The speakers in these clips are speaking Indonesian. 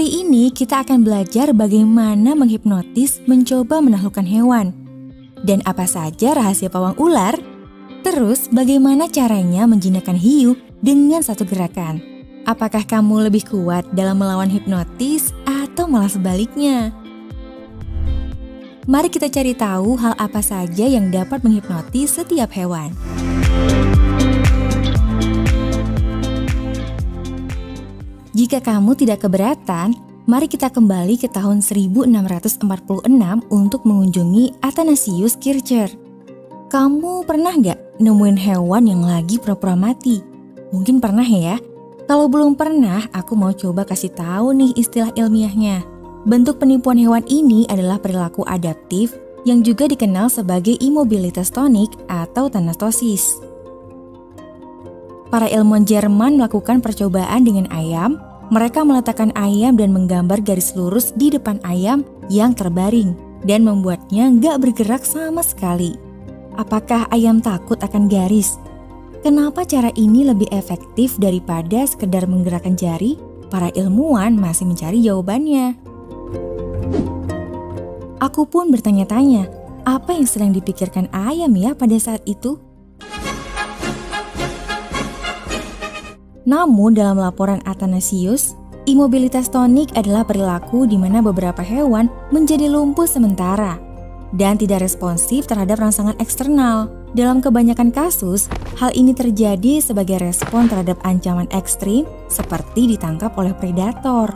Hari ini kita akan belajar bagaimana menghipnotis mencoba menaklukkan hewan. Dan apa saja rahasia pawang ular? Terus bagaimana caranya menjinakkan hiu dengan satu gerakan? Apakah kamu lebih kuat dalam melawan hipnotis atau malah sebaliknya? Mari kita cari tahu hal apa saja yang dapat menghipnotis setiap hewan. Jika kamu tidak keberatan, mari kita kembali ke tahun 1646 untuk mengunjungi Athanasius Kircher. Kamu pernah nggak nemuin hewan yang lagi pura-pura mati? Mungkin pernah ya? Kalau belum pernah, aku mau coba kasih tahu nih istilah ilmiahnya. Bentuk penipuan hewan ini adalah perilaku adaptif yang juga dikenal sebagai imobilitas tonik atau thanatosis. Para ilmuwan Jerman melakukan percobaan dengan ayam. Mereka meletakkan ayam dan menggambar garis lurus di depan ayam yang terbaring dan membuatnya nggak bergerak sama sekali. Apakah ayam takut akan garis? Kenapa cara ini lebih efektif daripada sekedar menggerakkan jari? Para ilmuwan masih mencari jawabannya. Aku pun bertanya-tanya, apa yang sedang dipikirkan ayam ya pada saat itu? Namun dalam laporan Athanasius, imobilitas tonik adalah perilaku di mana beberapa hewan menjadi lumpuh sementara dan tidak responsif terhadap rangsangan eksternal. Dalam kebanyakan kasus, hal ini terjadi sebagai respon terhadap ancaman ekstrim seperti ditangkap oleh predator.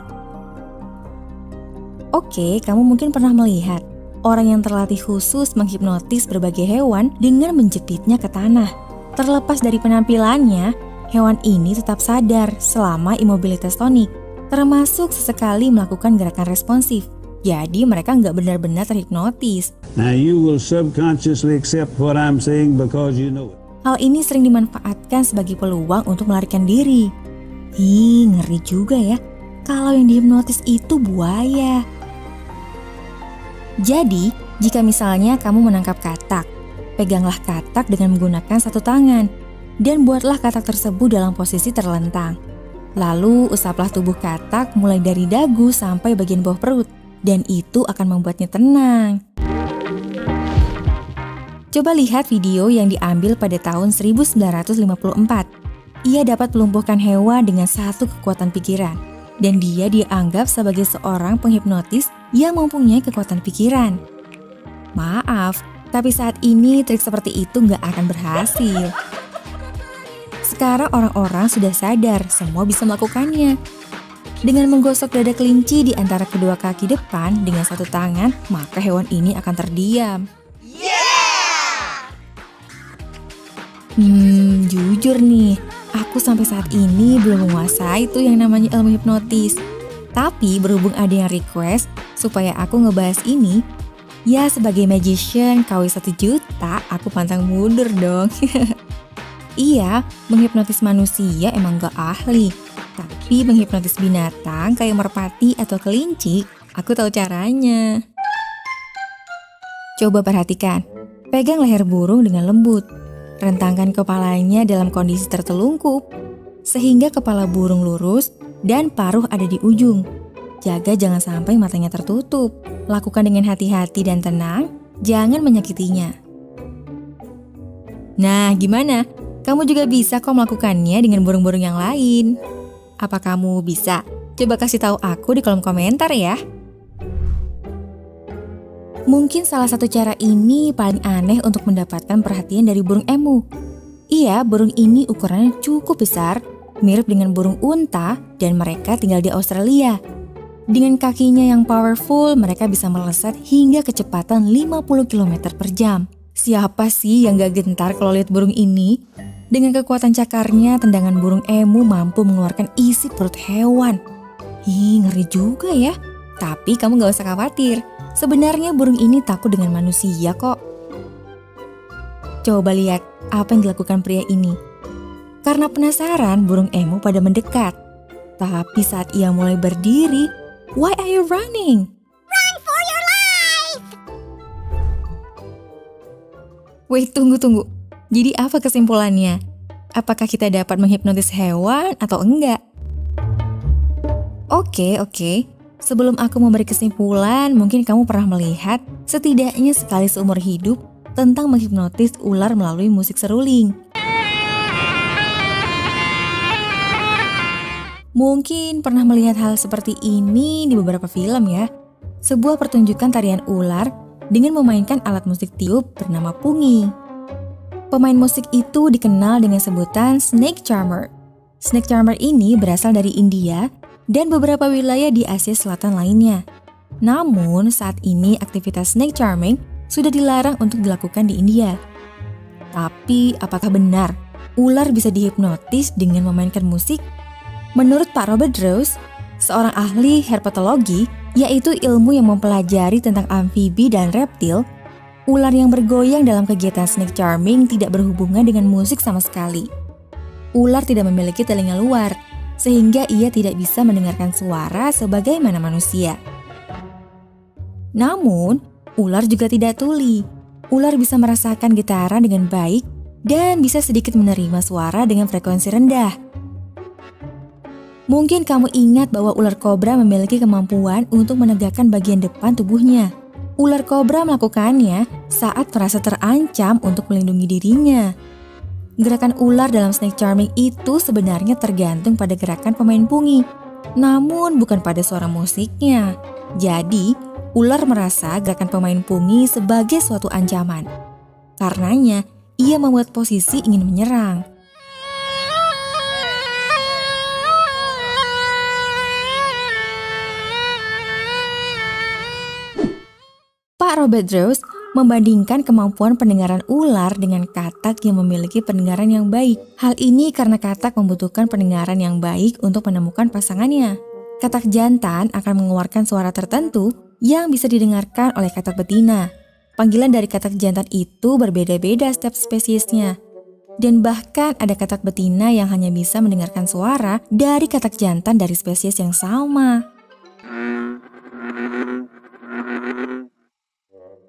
Oke, kamu mungkin pernah melihat orang yang terlatih khusus menghipnotis berbagai hewan dengan menjepitnya ke tanah. Terlepas dari penampilannya, hewan ini tetap sadar selama imobilitas tonik, termasuk sesekali melakukan gerakan responsif. Jadi mereka nggak benar-benar terhipnotis. Now you will subconsciously accept what I'm saying because you know it. Hal ini sering dimanfaatkan sebagai peluang untuk melarikan diri. Ngeri juga ya, kalau yang dihipnotis itu buaya. Jadi, jika misalnya kamu menangkap katak, peganglah katak dengan menggunakan satu tangan. Dan buatlah katak tersebut dalam posisi terlentang. Lalu usaplah tubuh katak mulai dari dagu sampai bagian bawah perut. Dan itu akan membuatnya tenang. Coba lihat video yang diambil pada tahun 1954. Ia dapat melumpuhkan hewan dengan satu kekuatan pikiran. Dan dia dianggap sebagai seorang penghipnotis yang mempunyai kekuatan pikiran. Maaf, tapi saat ini trik seperti itu nggak akan berhasil. Sekarang orang-orang sudah sadar semua bisa melakukannya. Dengan menggosok dada kelinci di antara kedua kaki depan dengan satu tangan, maka hewan ini akan terdiam. Jujur nih, aku sampai saat ini belum menguasai tuh yang namanya ilmu hipnotis. Tapi berhubung ada yang request supaya aku ngebahas ini, ya sebagai magician KW 1 juta, aku pantang mundur dong. Iya, menghipnotis manusia emang gak ahli. Tapi menghipnotis binatang kayak merpati atau kelinci, aku tahu caranya. Coba perhatikan, pegang leher burung dengan lembut. Rentangkan kepalanya dalam kondisi tertelungkup, sehingga kepala burung lurus dan paruh ada di ujung. Jaga jangan sampai matanya tertutup. Lakukan dengan hati-hati dan tenang, jangan menyakitinya. Nah, gimana? Kamu juga bisa kok melakukannya dengan burung-burung yang lain. Apa kamu bisa? Coba kasih tahu aku di kolom komentar ya. Mungkin salah satu cara ini paling aneh untuk mendapatkan perhatian dari burung emu. Iya, burung ini ukurannya cukup besar, mirip dengan burung unta dan mereka tinggal di Australia. Dengan kakinya yang powerful, mereka bisa melesat hingga kecepatan 50 km per jam. Siapa sih yang gak gentar kalau lihat burung ini? Dengan kekuatan cakarnya, tendangan burung emu mampu mengeluarkan isi perut hewan. Ngeri juga ya. Tapi kamu gak usah khawatir. Sebenarnya burung ini takut dengan manusia kok. Coba lihat apa yang dilakukan pria ini. Karena penasaran, burung emu pada mendekat. Tapi saat ia mulai berdiri, why are you running? Run for your life! Wait, tunggu. Jadi apa kesimpulannya? Apakah kita dapat menghipnotis hewan atau enggak? Oke. Sebelum aku memberi kesimpulan, mungkin kamu pernah melihat setidaknya sekali seumur hidup tentang menghipnotis ular melalui musik seruling. Mungkin pernah melihat hal seperti ini di beberapa film ya. Sebuah pertunjukan tarian ular dengan memainkan alat musik tiup bernama pungi. Pemain musik itu dikenal dengan sebutan snake charmer. Snake charmer ini berasal dari India dan beberapa wilayah di Asia Selatan lainnya. Namun, saat ini aktivitas snake charming sudah dilarang untuk dilakukan di India. Tapi, apakah benar ular bisa dihipnotis dengan memainkan musik? Menurut Pak Robert Droz, seorang ahli herpetologi, yaitu ilmu yang mempelajari tentang amfibi dan reptil, ular yang bergoyang dalam kegiatan snake charming tidak berhubungan dengan musik sama sekali. Ular tidak memiliki telinga luar, sehingga ia tidak bisa mendengarkan suara sebagaimana manusia. Namun, ular juga tidak tuli. Ular bisa merasakan getaran dengan baik dan bisa sedikit menerima suara dengan frekuensi rendah. Mungkin kamu ingat bahwa ular kobra memiliki kemampuan untuk menegakkan bagian depan tubuhnya. Ular kobra melakukannya saat merasa terancam untuk melindungi dirinya. Gerakan ular dalam snake charming itu sebenarnya tergantung pada gerakan pemain pungi, namun bukan pada suara musiknya. Jadi, ular merasa gerakan pemain pungi sebagai suatu ancaman. Karenanya, ia membuat posisi ingin menyerang. Pak Robert Droz membandingkan kemampuan pendengaran ular dengan katak yang memiliki pendengaran yang baik. Hal ini karena katak membutuhkan pendengaran yang baik untuk menemukan pasangannya. Katak jantan akan mengeluarkan suara tertentu yang bisa didengarkan oleh katak betina. Panggilan dari katak jantan itu berbeda-beda setiap spesiesnya. Dan bahkan ada katak betina yang hanya bisa mendengarkan suara dari katak jantan dari spesies yang sama.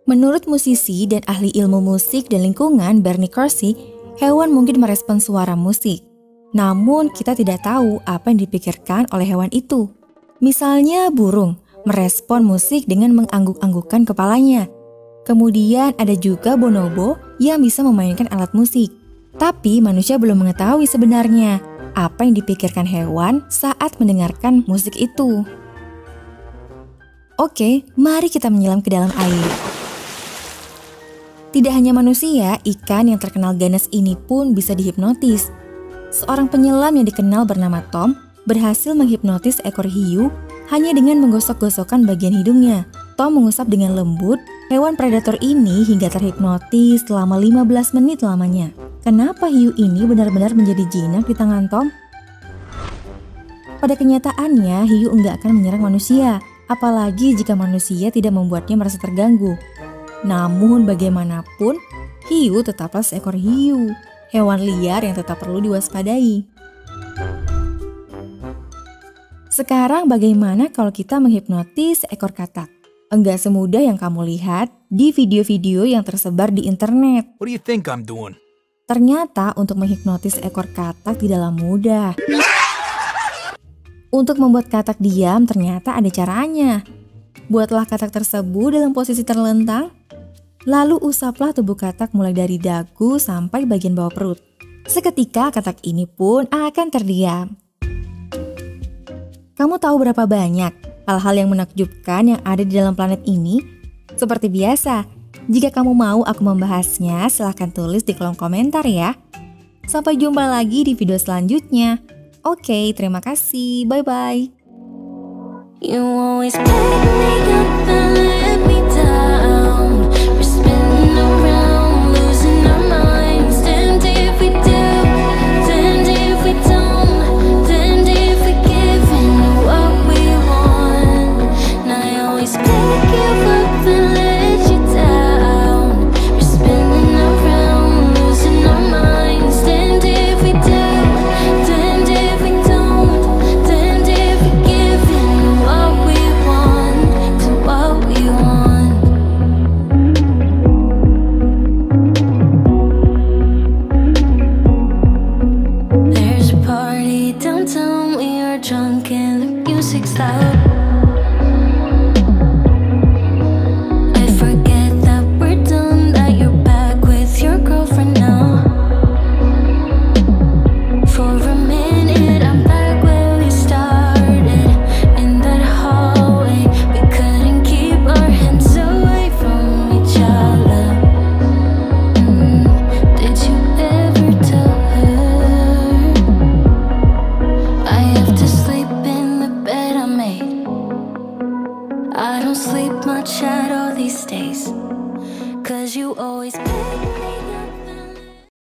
Menurut musisi dan ahli ilmu musik dan lingkungan Bernie Corsi, hewan mungkin merespon suara musik. Namun kita tidak tahu apa yang dipikirkan oleh hewan itu. Misalnya burung merespon musik dengan mengangguk-anggukkan kepalanya. Kemudian ada juga bonobo yang bisa memainkan alat musik. Tapi manusia belum mengetahui sebenarnya apa yang dipikirkan hewan saat mendengarkan musik itu. Oke, mari kita menyelam ke dalam air. Tidak hanya manusia, ikan yang terkenal ganas ini pun bisa dihipnotis. Seorang penyelam yang dikenal bernama Tom berhasil menghipnotis ekor hiu hanya dengan menggosok-gosokkan bagian hidungnya. Tom mengusap dengan lembut hewan predator ini hingga terhipnotis selama 15 menit lamanya. Kenapa hiu ini benar-benar menjadi jinak di tangan Tom? Pada kenyataannya, hiu enggak akan menyerang manusia, apalagi jika manusia tidak membuatnya merasa terganggu. Namun bagaimanapun, hiu tetaplah seekor hiu, hewan liar yang tetap perlu diwaspadai. Sekarang bagaimana kalau kita menghipnotis seekor katak? Enggak semudah yang kamu lihat di video-video yang tersebar di internet. What do you think I'm doing? Ternyata untuk menghipnotis ekor katak tidaklah mudah. Untuk membuat katak diam ternyata ada caranya. Buatlah katak tersebut dalam posisi terlentang. Lalu usaplah tubuh katak mulai dari dagu sampai bagian bawah perut. Seketika katak ini pun akan terdiam. Kamu tahu berapa banyak hal-hal yang menakjubkan yang ada di dalam planet ini? Seperti biasa, jika kamu mau aku membahasnya, silahkan tulis di kolom komentar ya. Sampai jumpa lagi di video selanjutnya. Oke, terima kasih. Bye-bye. You always pick me up.